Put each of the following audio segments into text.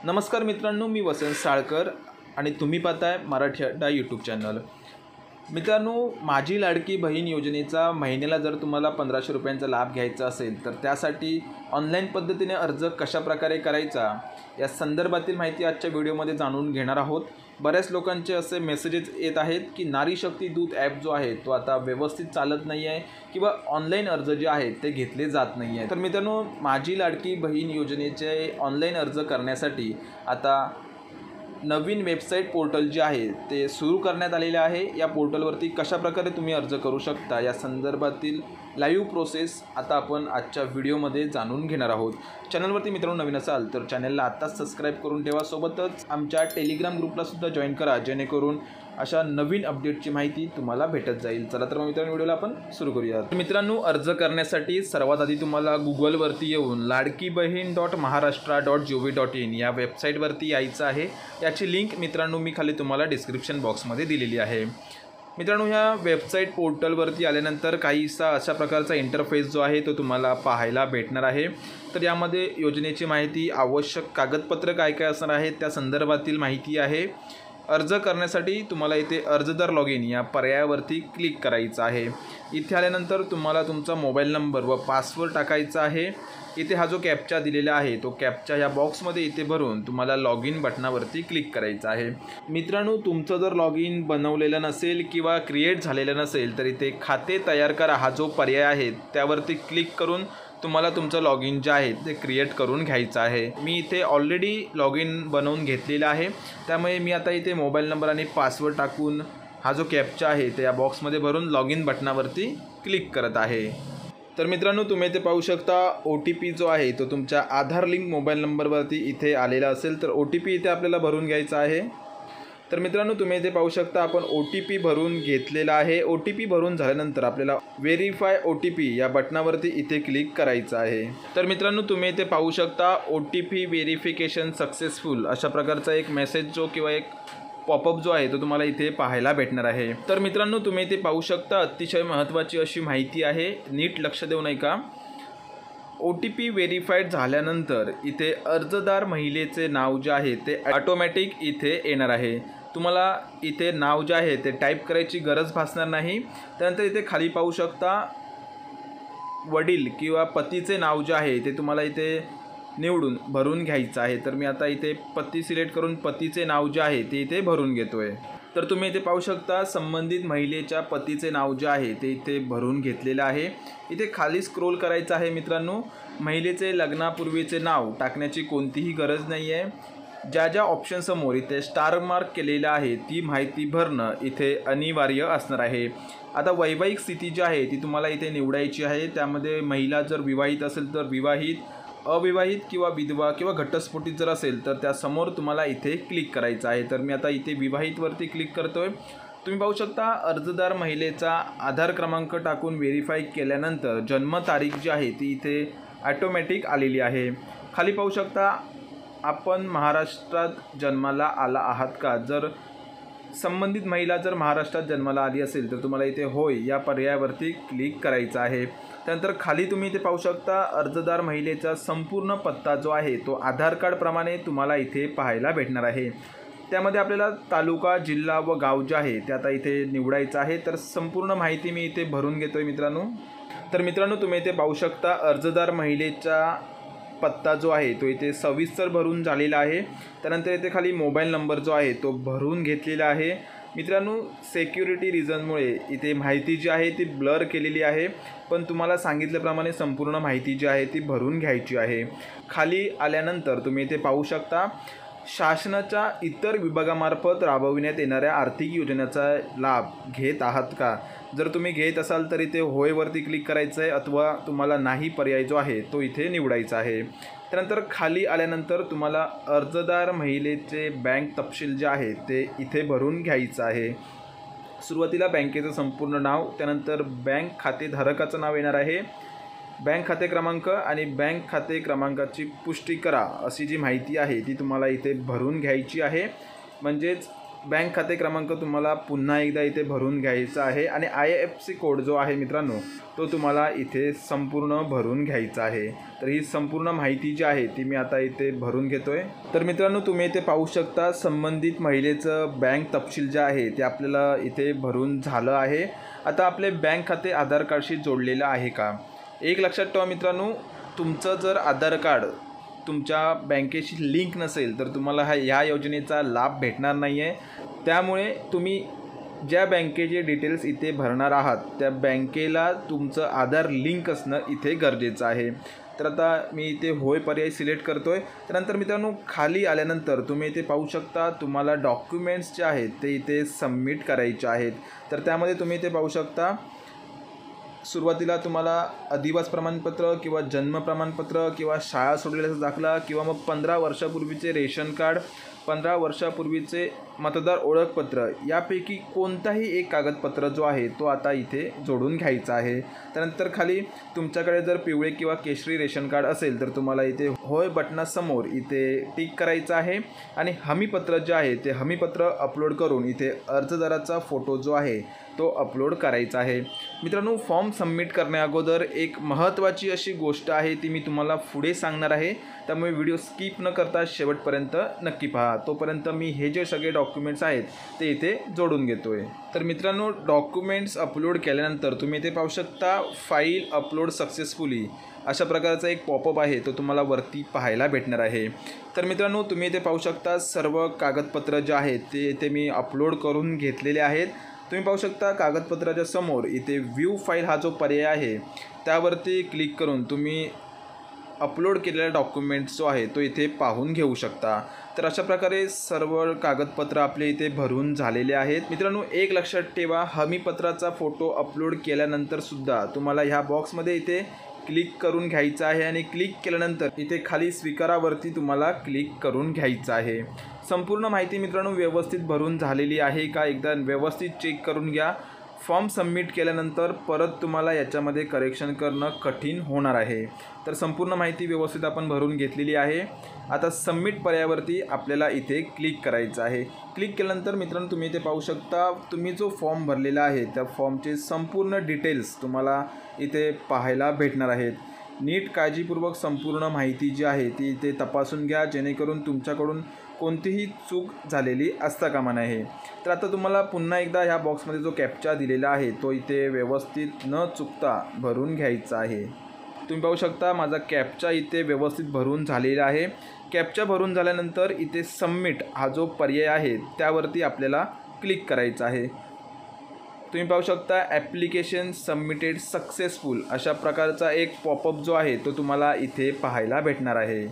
नमस्कार मित्रांनो, मी वसंत साळकर आणि तुम्ही पाहताय मराठी अड्डा यूट्यूब चॅनल। मित्रांनो, माझी लाडकी बहीण योजनेचा महिन्याला जर तुम्हाला 1500 रुपयांचा लाभ घ्यायचा असेल तर त्यासाठी ऑनलाईन पद्धतीने अर्ज कशा प्रकारे करायचा या संदर्भातील माहिती आजच्या व्हिडिओमध्ये जाणून घेणार आहोत। बऱ्याच लोकांचे असे मेसेजेस येत आहेत की नारी शक्ती दूत ॲप जो आहे तो आता व्यवस्थित चालत नाही आहे किंवा ऑनलाईन अर्ज जे आहेत ते घेतले जात नाही आहे। तर मित्रांनो, माझी लाडकी बहीण योजनेचे ऑनलाईन अर्ज करण्यासाठी आता नवीन वेबसाईट पोर्टल जे आहे ते सुरू करण्यात आलेले आहे। या पोर्टलवरती कशा प्रकारे तुम्ही अर्ज करू शकता या संदर्भातील लाईव्ह प्रोसेस आता आपण आजच्या व्हिडिओमध्ये जाणून घेणार आहोत। चॅनलवरती मित्रांनो नवीन असाल तर चॅनलला आत्ताच सबस्क्राईब करून ठेवा, सोबतच आमच्या टेलिग्राम ग्रुपला सुद्धा जॉईन करा जेणेकरून अशा नवीन अपडेटची माहिती तुम्हाला भेटत जाईल। चला तर मग मित्रांनो व्हिडिओला आपण सुरू करूया। मित्रांनो, अर्ज करण्यासाठी सर्वात आधी तुम्हाला गुगलवरती येऊन ladkibahin.maharashtra.gov.in या वेबसाईटवरती यायचं आहे। याची लिंक मित्रांनो मी खाली तुम्हाला डिस्क्रिप्शन बॉक्समध्ये दिलेली आहे। मित्रांनो, ह्या वेबसाईट पोर्टलवरती आल्यानंतर काहीसा अशा प्रकारचा इंटरफेस जो आहे तो तुम्हाला पाहायला भेटणार आहे। तर यामध्ये योजनेची माहिती, आवश्यक कागदपत्र काय काय असणार आहेत त्या संदर्भातील माहिती आहे। अर्ज करण्यासाठी तुम्हाला इथे अर्जदार लॉग इन या पर्यायावरती क्लिक करायचं आहे। इथे आल्यानंतर तुम्हाला तुमचा मोबाईल नंबर व पासवर्ड टाकायचा आहे। इथे हा जो कॅप्चा दिलेला आहे तो कॅप्चा या बॉक्समध्ये इथे भरून तुम्हाला लॉग इन बटनावरती क्लिक करायचं आहे। मित्रांनो, तुमचं जर लॉग इन बनवलेलं नसेल किंवा क्रिएट झालेलं नसेल तर इथे खाते तयार करा हा जो पर्याय आहे त्यावरती क्लिक करून तुम्हाला तुमचं लॉग इन जे आहे ते क्रिएट करून घ्यायचं आहे। मी इथे ऑलरेडी लॉग इन बनवून घेतलेलं आहे, त्यामुळे मी आता इथे मोबाईल नंबर आणि पासवर्ड टाकून हा जो कॅप्चा आहे ते या बॉक्समध्ये भरून लॉग इन बटनावरती क्लिक करत आहे। तर मित्रांनो, तुम्ही इथे पाहू शकता OTP जो आहे तो तुमच्या आधार लिंक मोबाईल नंबरवरती इथे आलेला असेल तर OTP इथे आपल्याला भरून घ्यायचा आहे। तर मित्रांनो, तुम्ही इथे पाहू शकता आपण OTP भरून घेतलेला आहे। OTP भरून झाल्यानंतर आपल्याला व्हेरीफाय OTP या बटनावरती इथे क्लिक करायचं आहे। तर मित्रांनो, तुम्ही इथे पाहू शकता OTP व्हेरिफिकेशन सक्सेसफुल अशा प्रकारचा एक मेसेज जो किंवा एक पॉपअप जो आहे तो तुम्हाला इथे पाहायला भेटणार आहे। तर मित्रांनो, तुम्ही इथे पाहू शकता अतिशय महत्त्वाची अशी माहिती आहे, नीट लक्ष देऊ नये का। OTP व्हेरीफाईड झाल्यानंतर इथे अर्जदार महिलेचे नाव जे आहे ते ऑटोमॅटिक इथे येणार आहे। तुम्हाला इथे नाव जे आहे ते टाईप करायची गरज भासणार नाही। त्यानंतर इथे खाली पाहू शकता वडील किंवा पतीचे नाव जे आहे ते तुम्हाला इथे निवडून भरून घ्यायचं आहे। तर मी आता इथे पती सिलेक्ट करून पतीचे नाव जे आहे ते इथे भरून घेतोय। तर तुम्ही इथे पाहू शकता संबंधित महिलेच्या पतीचे नाव जे आहे ते इथे भरून घेतलेलं आहे। इथे खाली स्क्रोल करायचं आहे। मित्रांनो, महिलेचे लग्नापूर्वीचे नाव टाकण्याची कोणतीही गरज नाही आहे। ज्या ज्या ऑप्शनसमोर इथे स्टार मार्क केलेलं आहे ती माहिती भरणं इथे अनिवार्य असणार आहे। आता वैवाहिक स्थिती जी आहे ती तुम्हाला इथे निवडायची आहे। त्यामध्ये महिला जर विवाहित असेल तर विवाहित, अविवाहित किंवा विधवा किंवा घटस्फोटित जर असेल तर त्यासमोर तुम्हाला इथे क्लिक करायचं आहे। तर मी आता इथे विवाहितवरती क्लिक करतोय। तुम्ही पाहू शकता अर्जदार महिलेचा आधार क्रमांक टाकून व्हेरीफाय केल्यानंतर जन्मतारीख जी आहे ती इथे ऑटोमॅटिक आलेली आहे। खाली पाहू शकता आपण महाराष्ट्रात जन्माला आला आहात का। जर संबंधित महिला जर महाराष्ट्रात जन्माला आली असेल तर तुम्हाला इथे होय या पर्यायावरती क्लिक करायचं आहे। त्यानंतर खाली तुम्ही इथे पाहू शकता अर्जदार महिलेचा संपूर्ण पत्ता जो आहे तो आधार कार्डप्रमाणे तुम्हाला इथे पाहायला भेटणार आहे। त्यामध्ये आपल्याला तालुका, जिल्हा व गाव जे आहे ते आता इथे निवडायचं आहे। तर संपूर्ण माहिती मी इथे भरून घेतोय मित्रांनो। तर मित्रांनो, तुम्ही इथे पाहू शकता अर्जदार महिलेचा पत्ता जो आहे तो इथे सविस्तर भरून झालेला आहे। त्यानंतर इथे खाली मोबाईल नंबर जो आहे तो भरून घेतलेला आहे। मित्रांनो, सिक्युरिटी रिझनमुळे इथे माहिती जी आहे ती ब्लर केलेली आहे, पण तुम्हाला सांगितल्याप्रमाणे संपूर्ण माहिती जी आहे ती भरून घ्यायची आहे। खाली आल्यानंतर तुम्ही इथे पाहू शकता शासनाच्या इतर विभागामार्फत राबविण्यात येणाऱ्या आर्थिक योजनेचा लाभ घेत आहात का। जर तुम्ही घेत असाल तर इथे होयवरती क्लिक करायचं आहे अथवा तुम्हाला नाही पर्याय जो आहे तो इथे निवडायचा आहे। त्यानंतर खाली आल्यानंतर तुम्हाला अर्जदार महिलेचे बँक तपशील जे आहे ते इथे भरून घ्यायचं आहे। सुरुवातीला बँकेचं संपूर्ण नाव, त्यानंतर बँक खातेधारकाचं नाव येणार आहे, बँक खाते क्रमांक आणि बँक खाते क्रमांकाची पुष्टी करा अशी जी माहिती आहे ती तुम्हाला इथे भरून घ्यायची आहे। म्हणजेच बँक खाते क्रमांक तुम्हाला पुन्हा एकदा इथे भरून घ्यायचा आहे आणि IFSC कोड जो आहे मित्रांनो तो तुम्हाला इथे संपूर्ण भरून घ्यायचा आहे। तर ही संपूर्ण माहिती जी आहे ती मी आता इथे भरून घेतोय। तर मित्रांनो तुम्ही इथे पाहू शकता संबंधित महिलेचं बँक तपशील जे आहे ते आपल्याला इथे भरून झालं आहे। आता आपले बँक खाते आधार कार्डशी जोडलेलं आहे का, एक लक्षात ठेवा मित्रांनो, तुमचं जर आधार कार्ड तुमच्या बँकेशी लिंक नसेल तर तुम्हाला ह्या योजनेचा लाभ भेटणार नाही आहे। त्यामुळे तुम्ही ज्या बँकेचे डिटेल्स इथे भरणार आहात त्या बँकेला तुमचं आधार लिंक असणं इथे गरजेचं आहे। तर आता मी इथे होय पर्याय सिलेक्ट करतोय। त्यानंतर मित्रांनो खाली आल्यानंतर तुम्ही इथे पाहू शकता तुम्हाला डॉक्युमेंट्स जे आहेत ते इथे सबमिट करायचे आहेत। तर त्यामध्ये तुम्ही इथे पाहू शकता सुरुवातीला तुम्हाला अधिवास प्रमाणपत्र किंवा जन्म प्रमाणपत्र किंवा शाळा सोडलेल्याचा दाखला किंवा मग 15 वर्षापूर्वीचे रेशन कार्ड, 15 वर्षापूर्वीचे मतदार ओळखपत्र यापैकी कोणताही एक कागदपत्र जो आहे तो आता इथे जोडून घ्यायचा आहे। त्यानंतर खाली तुमच्याकडे जर पिवळे किंवा केशरी रेशन कार्ड असेल तर तुम्हाला इथे होय बटनासमोर इथे टिक करायचं आहे आणि हमीपत्र जे आहे ते हमीपत्र अपलोड करून इथे अर्जदाराचा फोटो जो आहे तो अपलोड करायचा आहे। मित्रांनो फॉर्म सबमिट करण्या अगोदर एक महत्त्वाची अशी गोष्ट आहे ती मी तुम्हाला पुढे सांगणार आहे, त्यामुळे व्हिडिओ स्किप न करता शेवटपर्यंत नक्की पहा। तोपर्यंत मी हे जे सगळे डॉक्युमेंट्स आहेत ते इथे जोडून घेतोय। तर मित्रांनो डॉक्युमेंट्स अपलोड केल्यानंतर तुम्ही इथे पाहू शकता फाईल अपलोड सक्सेसफुली अशा प्रकारचा एक पॉपअप आहे तो तुम्हाला वरती पाहायला भेटणार आहे। तर मित्रांनो तुम्ही इथे पाहू शकता सर्व कागदपत्र जे आहेत ते इथे मी अपलोड करून घेतलेले आहेत। तुम्ही पाहू शकता कागदपत्राच्या समोर इथे व्ह्यू फाईल हा जो पर्याय आहे त्यावरती क्लिक करून तुम्ही अपलोड केलेला डॉक्युमेंट्स जो आहे तो इथे पाहून घेऊ शकता। तर अशा प्रकारे सर्व कागदपत्र आपले इथे भरून झालेले आहेत। मित्रांनो एक लक्षात ठेवा, हमीपत्राचा फोटो अपलोड केल्यानंतर सुद्धा तुम्हाला ह्या बॉक्समध्ये इथे क्लिक करून घ्यायचं आहे आणि क्लिक केल्यानंतर इथे खाली स्वीकारावरती तुम्हाला क्लिक करून घ्यायचं आहे। संपूर्ण माहिती मित्रांनो व्यवस्थित भरून झालेली आहे का एकदा व्यवस्थित चेक करून घ्या। फॉर्म सबमिट केल्यानंतर परत तुम्हाला याच्यामध्ये करेक्शन करणं कठीण होणार आहे। तर संपूर्ण माहिती व्यवस्थित आपण भरून घेतलेली आहे। आता सबमिट पर्यायावरती आपल्याला इथे क्लिक करायचं आहे। क्लिक केल्यानंतर मित्रांनो तुम्ही इथे पाहू शकता तुम्ही जो फॉर्म भरलेला आहे त्या फॉर्मचे संपूर्ण डिटेल्स तुम्हाला इथे पाहायला भेटणार आहेत। नीट काळजीपूर्वक संपूर्ण माहिती जी आहे ती इथे तपासून घ्या जेणेकरून तुमच्याकडून कोणतीही चूक झालेली असता कामा नये। तर आता तुम्हाला पुन्हा एकदा ह्या बॉक्समध्ये जो कॅप्चा दिलेला आहे तो इथे व्यवस्थित न चुकता भरून घ्यायचा आहे। तुम्ही पाहू शकता माझा कॅप्चा इथे व्यवस्थित भरून झालेला आहे। कॅप्चा भरून झाल्यानंतर इथे सबमिट हा जो पर्याय आहे त्यावरती आपल्याला क्लिक करायचं आहे। तुम्ही पाहू शकता ॲप्लिकेशन सबमिटेड सक्सेसफुल अशा प्रकारचा एक पॉपअप जो आहे तो तुम्हाला इथे पाहायला भेटणार आहे।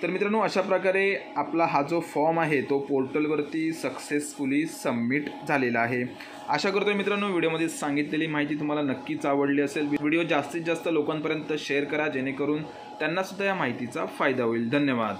तर मित्रांनो अशा प्रकारे आपला हा जो फॉर्म आहे तो पोर्टलवरती सक्सेसफुली सबमिट झालेला आहे। आशा करतोय मित्रांनो व्हिडिओमध्ये सांगितलेली माहिती तुम्हाला नक्कीच आवडली असेल। व्हिडिओ जास्तीत जास्त लोकांपर्यंत शेअर करा जेणेकरून त्यांनासुद्धा या माहितीचा फायदा होईल। धन्यवाद।